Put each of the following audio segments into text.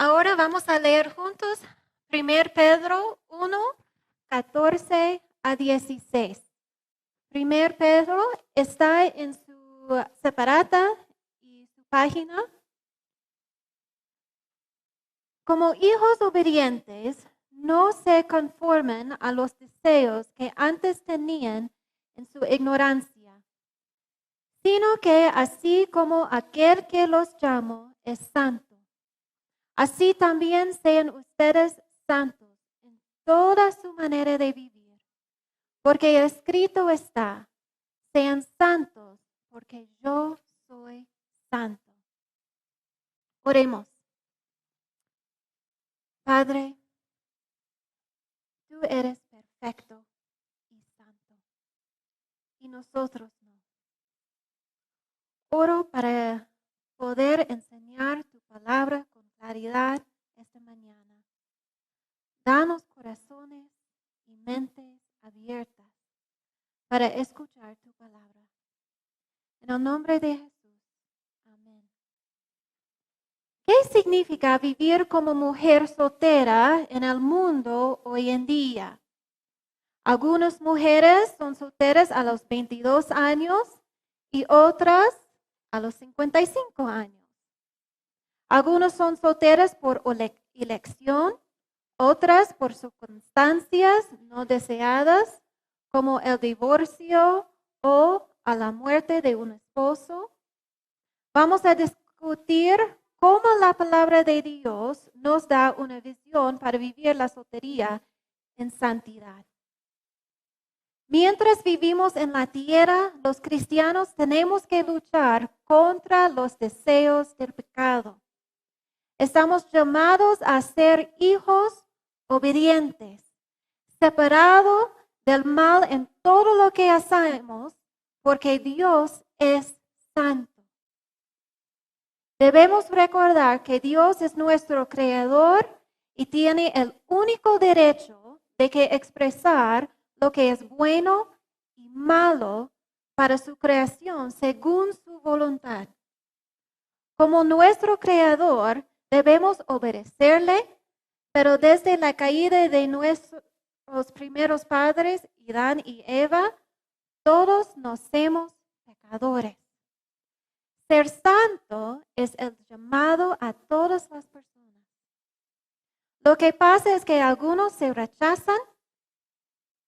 Ahora vamos a leer juntos 1 Pedro 1, 14 a 16. 1 Pedro está en su separata y su página. Como hijos obedientes, no se conformen a los deseos que antes tenían en su ignorancia, sino que así como aquel que los llamó es santo, así también sean ustedes santos en toda su manera de vivir, porque escrito está, sean santos porque yo soy santo. Oremos. Padre, tú eres perfecto y santo, y nosotros no. Oro para poder enseñar tu palabra con claridad esta mañana. Danos corazones y mentes abiertas para escuchar tu palabra. En el nombre de Jesús. Amén. ¿Qué significa vivir como mujer soltera en el mundo hoy en día? Algunas mujeres son solteras a los 22 años y otras a los 55 años. Algunos son solteras por elección, otras por circunstancias no deseadas, como el divorcio o a la muerte de un esposo. Vamos a discutir cómo la palabra de Dios nos da una visión para vivir la soltería en santidad. Mientras vivimos en la tierra, los cristianos tenemos que luchar contra los deseos del pecado. Estamos llamados a ser hijos obedientes, separados del mal en todo lo que hacemos, porque Dios es santo. Debemos recordar que Dios es nuestro creador y tiene el único derecho de que expresar lo que es bueno y malo para su creación según su voluntad. Como nuestro creador, debemos obedecerle, pero desde la caída de nuestros primeros padres, Adán y Eva, todos nacemos pecadores. Ser santo es el llamado a todas las personas. Lo que pasa es que algunos se rechazan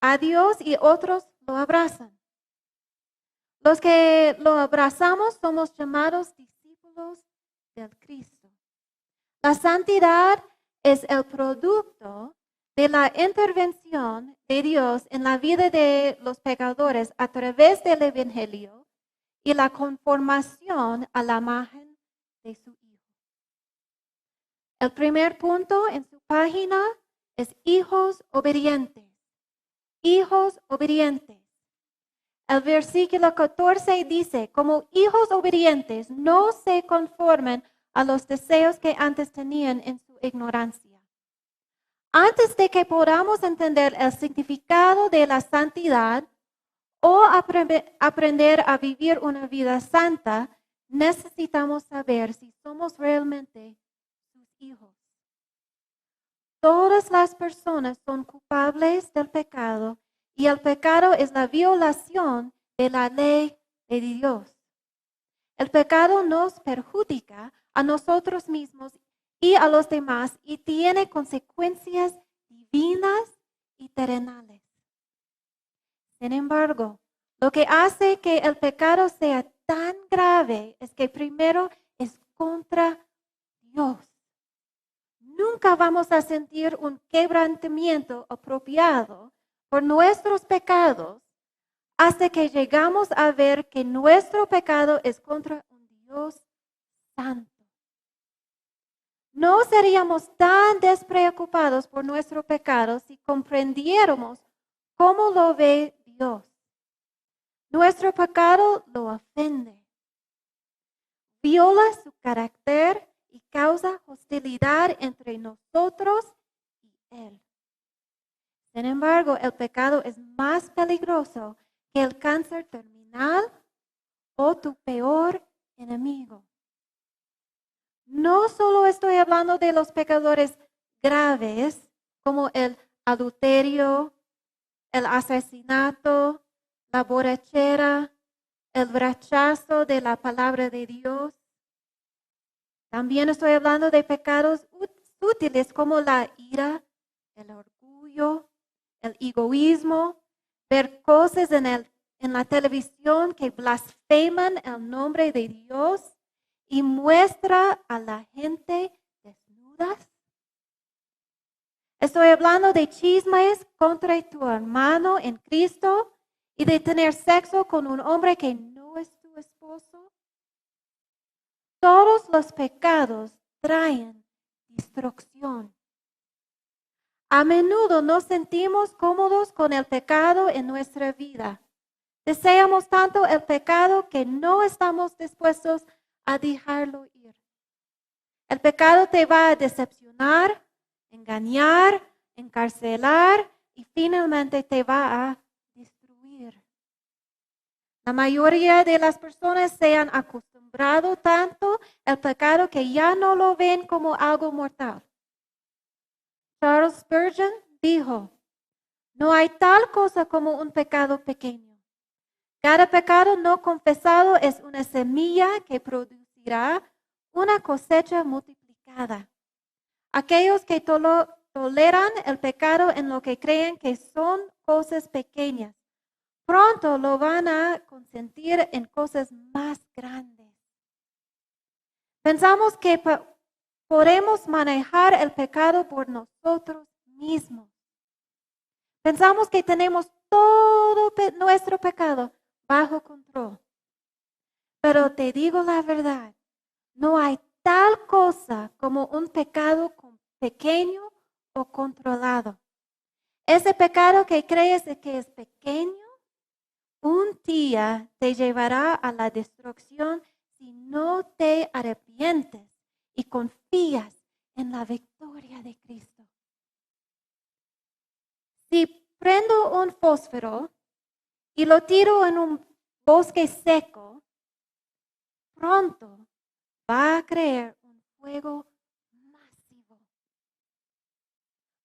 a Dios y otros lo abrazan. Los que lo abrazamos somos llamados discípulos del Cristo. La santidad es el producto de la intervención de Dios en la vida de los pecadores a través del Evangelio y la conformación a la imagen de su Hijo. El primer punto en su página es hijos obedientes. Hijos obedientes. El versículo 14 dice, como hijos obedientes, no se conformen a los deseos que antes tenían en su ignorancia. Antes de que podamos entender el significado de la santidad o aprender a vivir una vida santa, necesitamos saber si somos realmente sus hijos. Todas las personas son culpables del pecado y el pecado es la violación de la ley de Dios. El pecado nos perjudica a nosotros mismos y a los demás y tiene consecuencias divinas y terrenales. Sin embargo, lo que hace que el pecado sea tan grave es que primero es contra Dios. Nunca vamos a sentir un quebrantamiento apropiado por nuestros pecados hasta que llegamos a ver que nuestro pecado es contra un Dios santo. no seríamos tan despreocupados por nuestro pecado si comprendiéramos cómo lo ve Dios. Nuestro pecado lo ofende, viola su carácter y causa hostilidad entre nosotros y Él. Sin embargo, el pecado es más peligroso que el cáncer terminal o tu peor enemigo. No solo estoy hablando de los pecadores graves como el adulterio, el asesinato, la borrachera, el rechazo de la palabra de Dios. También estoy hablando de pecados útiles como la ira, el orgullo, el egoísmo, ver cosas en la televisión que blasfeman el nombre de Dios y muestra a la gente desnudas. Estoy hablando de chismes contra tu hermano en Cristo y de tener sexo con un hombre que no es tu esposo. Todos los pecados traen destrucción. A menudo nos sentimos cómodos con el pecado en nuestra vida. Deseamos tanto el pecado que no estamos dispuestos a dejarlo ir. El pecado te va a decepcionar, engañar, encarcelar y finalmente te va a destruir. La mayoría de las personas se han acostumbrado tanto al pecado que ya no lo ven como algo mortal. Charles Spurgeon dijo, no hay tal cosa como un pecado pequeño. Cada pecado no confesado es una semilla que producirá una cosecha multiplicada. Aquellos que toleran el pecado en lo que creen que son cosas pequeñas, pronto lo van a consentir en cosas más grandes. Pensamos que podemos manejar el pecado por nosotros mismos. Pensamos que tenemos todo nuestro pecado bajo control. Pero te digo la verdad, no hay tal cosa como un pecado pequeño o controlado. Ese pecado que crees que es pequeño, un día te llevará a la destrucción si no te arrepientes y confías en la victoria de Cristo. Si prendo un fósforo y lo tiro en un bosque seco, pronto va a crear un fuego masivo.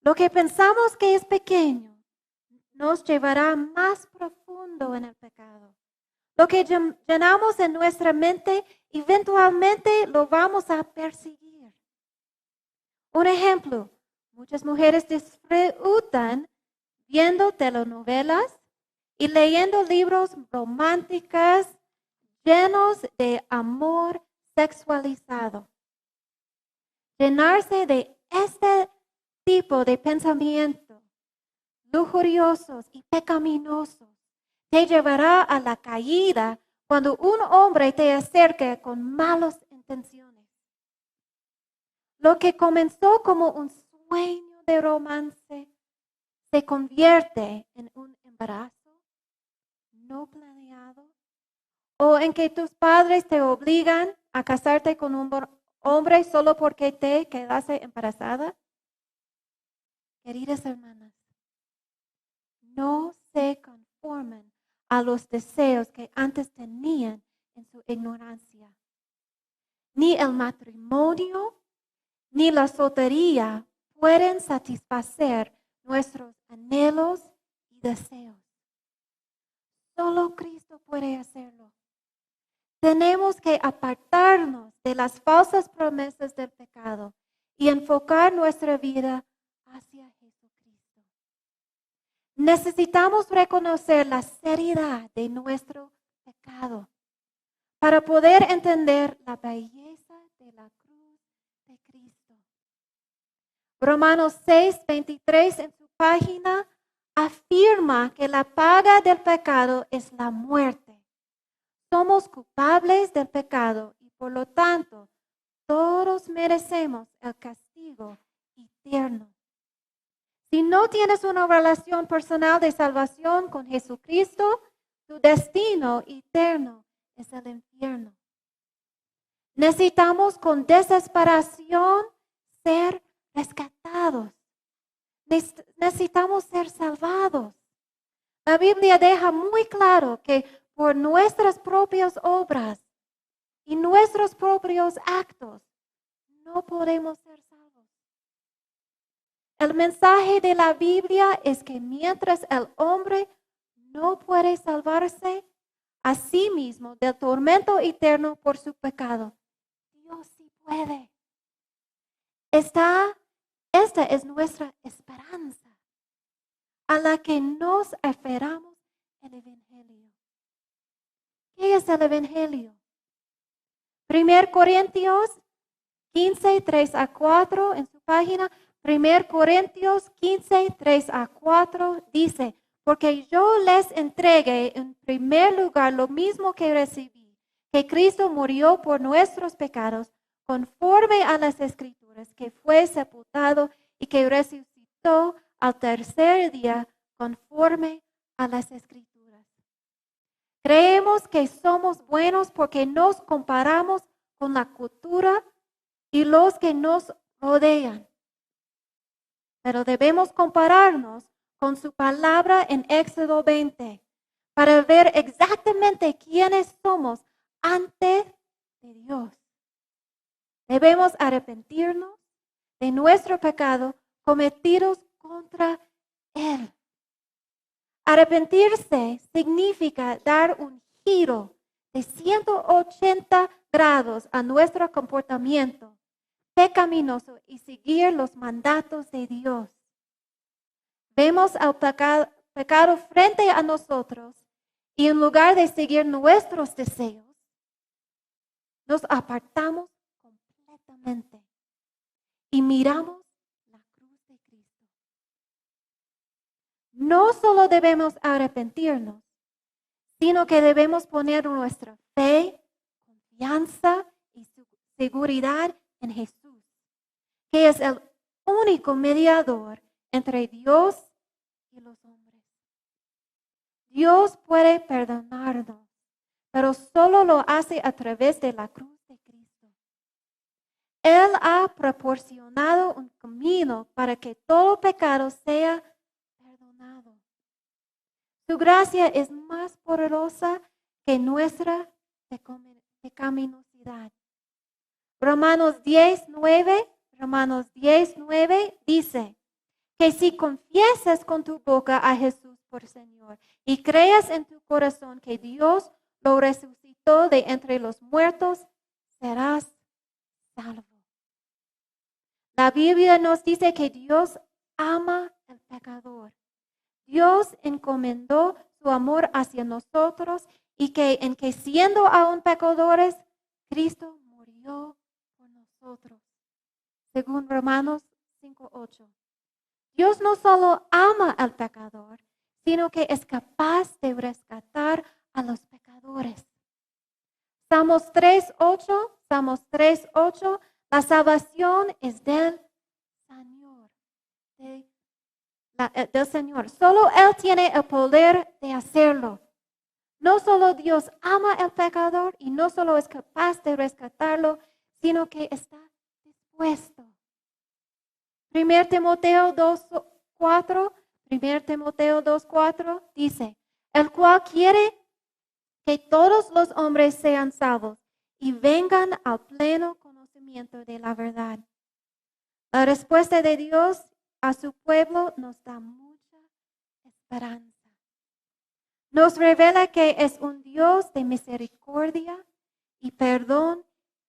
Lo que pensamos que es pequeño nos llevará más profundo en el pecado. Lo que llenamos en nuestra mente, eventualmente lo vamos a perseguir. Un ejemplo, muchas mujeres disfrutan viendo telenovelas y leyendo libros románticos llenos de amor sexualizado. Llenarse de este tipo de pensamientos lujuriosos y pecaminosos te llevará a la caída cuando un hombre te acerque con malas intenciones. Lo que comenzó como un sueño de romance se convierte en un embarazo no planeado o en que tus padres te obligan a casarte con un hombre solo porque te quedaste embarazada. Queridas hermanas, no se conformen a los deseos que antes tenían en su ignorancia. Ni el matrimonio ni la soltería pueden satisfacer nuestros anhelos y deseos. Solo Cristo puede hacerlo. Tenemos que apartarnos de las falsas promesas del pecado y enfocar nuestra vida hacia Jesucristo. Necesitamos reconocer la seriedad de nuestro pecado para poder entender la belleza de la cruz de Cristo. Romanos 6:23 en su página afirma que la paga del pecado es la muerte. Somos culpables del pecado y por lo tanto todos todos merecemos el castigo eterno. Si no tienes una relación personal de salvación con Jesucristo, tu destino eterno es el infierno. Necesitamos con desesperación ser rescatados. Necesitamos ser salvados. La Biblia deja muy claro que por nuestras propias obras y nuestros propios actos no podemos ser salvos. El mensaje de la Biblia es que mientras el hombre no puede salvarse a sí mismo del tormento eterno por su pecado, Dios sí puede. Esta es nuestra esperanza a la que nos aferramos el Evangelio. ¿Qué es el Evangelio? 1 Corintios 15, 3 a 4 en su página. 1 Corintios 15, 3 a 4 dice, porque yo les entregué en primer lugar lo mismo que recibí, que Cristo murió por nuestros pecados, conforme a las Escrituras, que fue sepultado y que resucitó al tercer día, conforme a las Escrituras. Creemos que somos buenos porque nos comparamos con la cultura y los que nos rodean. Pero debemos compararnos con su palabra en Éxodo 20 para ver exactamente quiénes somos ante Dios. Debemos arrepentirnos de nuestro pecado cometidos contra Él. Arrepentirse significa dar un giro de 180 grados a nuestro comportamiento pecaminoso y seguir los mandatos de Dios. Vemos al pecado frente a nosotros y en lugar de seguir nuestros deseos, nos apartamos completamente y miramos la cruz de Cristo. No solo debemos arrepentirnos, sino que debemos poner nuestra fe, confianza y seguridad en Jesús, que es el único mediador entre Dios y los hombres. Dios puede perdonarnos, pero solo lo hace a través de la cruz de Cristo. Él ha proporcionado un camino para que todo pecado sea perdonado. Su gracia es más poderosa que nuestra pecaminosidad. Romanos 10:9 dice que si confiesas con tu boca a Jesús por Señor y creas en tu corazón que Dios lo resucitó de entre los muertos, serás salvo. La Biblia nos dice que Dios ama al pecador. Dios encomendó su amor hacia nosotros y que en que siendo aún pecadores, Cristo murió por nosotros. Según Romanos 5:8. Dios no solo ama al pecador, sino que es capaz de rescatar a los pecadores. Salmos 3:8, la salvación es del Señor. Del Señor. Solo Él tiene el poder de hacerlo. No solo Dios ama al pecador y no solo es capaz de rescatarlo, sino que está dispuesto. 1 Timoteo 2:4 dice, el cual quiere que todos los hombres sean salvos y vengan al pleno conocimiento de la verdad. La respuesta de Dios a su pueblo nos da mucha esperanza. Nos revela que es un Dios de misericordia y perdón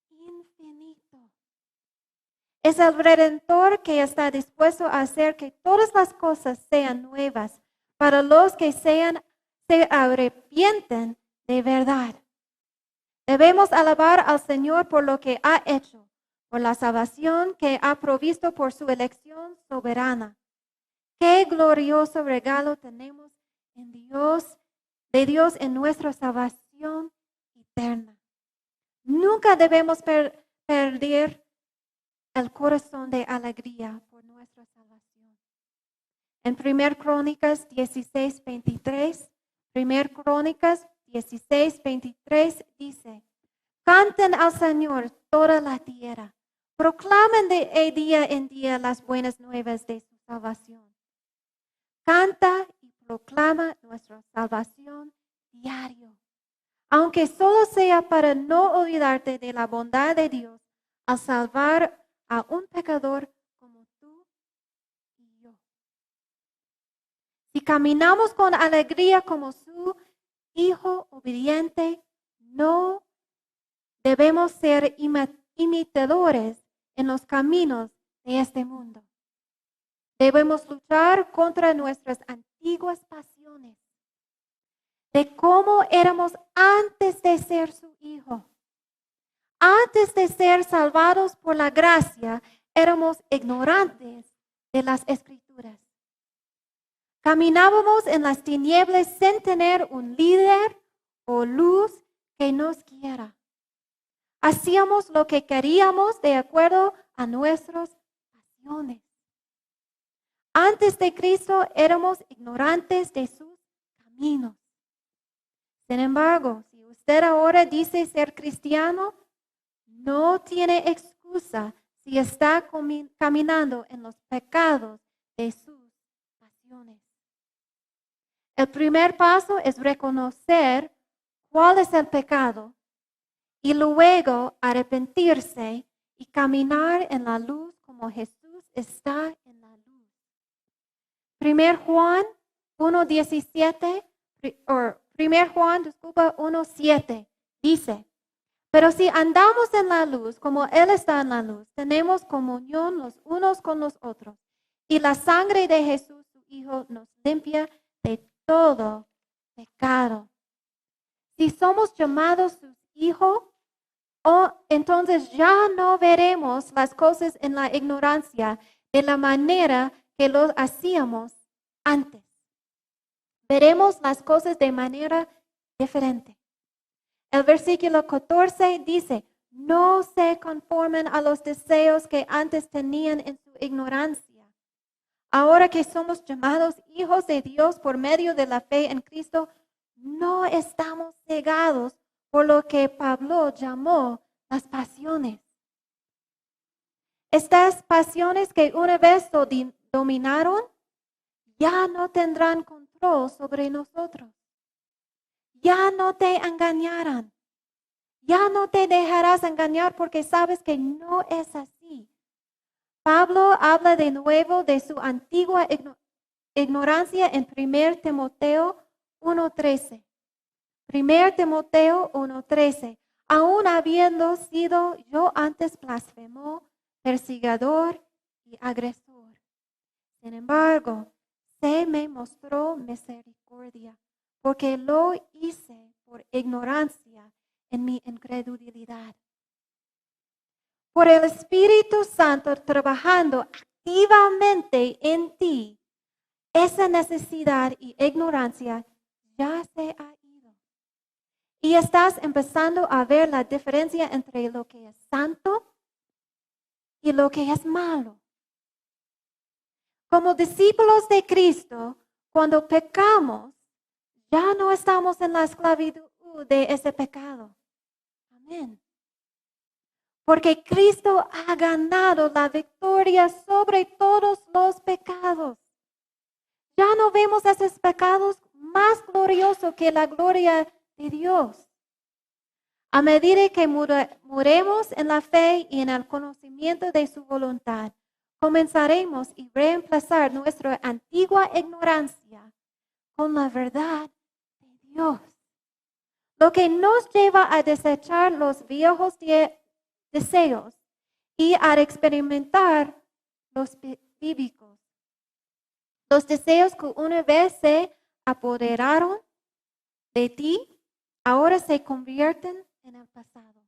infinito. Es el Redentor que está dispuesto a hacer que todas las cosas sean nuevas para los que se arrepienten de verdad. Debemos alabar al Señor por lo que ha hecho, por la salvación que ha provisto por su elección soberana. Qué glorioso regalo tenemos en de Dios en nuestra salvación eterna. Nunca debemos perder el corazón de alegría por nuestra salvación. En 1 Crónicas 16:23, 1 Crónicas 16:23 dice, canten al Señor toda la tierra, proclamen de día en día las buenas nuevas de su salvación. Canta y proclama nuestra salvación diario, aunque solo sea para no olvidarte de la bondad de Dios al salvar a un pecador como tú y yo. Si caminamos con alegría como su hijo obediente, no debemos ser imitadores en los caminos de este mundo. Debemos luchar contra nuestras antiguas pasiones, de cómo éramos antes de ser su hijo. Antes de ser salvados por la gracia, éramos ignorantes de las Escrituras. Caminábamos en las tinieblas sin tener un líder o luz que nos guiara. Hacíamos lo que queríamos de acuerdo a nuestras pasiones. Antes de Cristo éramos ignorantes de sus caminos. Sin embargo, si usted ahora dice ser cristiano, no tiene excusa si está caminando en los pecados de sus pasiones. El primer paso es reconocer cuál es el pecado y luego arrepentirse y caminar en la luz como Jesús está en la luz. 1 Juan 1:17, 1:7 dice, pero si andamos en la luz como Él está en la luz, tenemos comunión los unos con los otros. Y la sangre de Jesús, su Hijo, nos limpia de todo pecado. Si somos llamados sus hijos, entonces ya no veremos las cosas en la ignorancia de la manera que lo hacíamos antes. Veremos las cosas de manera diferente. El versículo 14 dice, no se conformen a los deseos que antes tenían en su ignorancia. Ahora que somos llamados hijos de Dios por medio de la fe en Cristo, no estamos cegados por lo que Pablo llamó las pasiones. Estas pasiones que una vez dominaron, ya no tendrán control sobre nosotros. Ya no te engañarán. Ya no te dejarás engañar porque sabes que no es así. Pablo habla de nuevo de su antigua ignorancia en 1 Timoteo 1:13. 1 Timoteo 1:13. Aún habiendo sido yo antes blasfemo, perseguidor y agresor. Sin embargo, se me mostró misericordia, porque lo hice por ignorancia en mi incredulidad. Por el Espíritu Santo trabajando activamente en ti, esa necesidad y ignorancia ya se ha ido. Y estás empezando a ver la diferencia entre lo que es santo y lo que es malo. Como discípulos de Cristo, cuando pecamos, ya no estamos en la esclavitud de ese pecado. Amén. Porque Cristo ha ganado la victoria sobre todos los pecados. Ya no vemos esos pecados más gloriosos que la gloria de Dios. A medida que muremos en la fe y en el conocimiento de su voluntad, comenzaremos a reemplazar nuestra antigua ignorancia con la verdad de Dios. Lo que nos lleva a desechar los viejos deseos y a experimentar los bíblicos. Los deseos que una vez se apoderaron de ti, ahora se convierten en el pasado.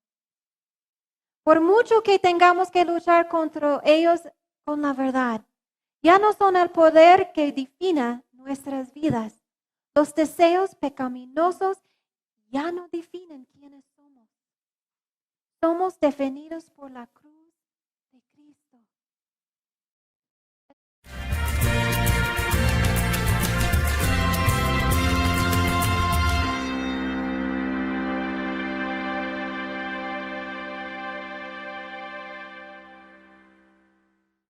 Por mucho que tengamos que luchar contra ellos con la verdad, ya no son el poder que defina nuestras vidas. Los deseos pecaminosos ya no definen quiénes somos. Somos definidos por la cruz de Cristo.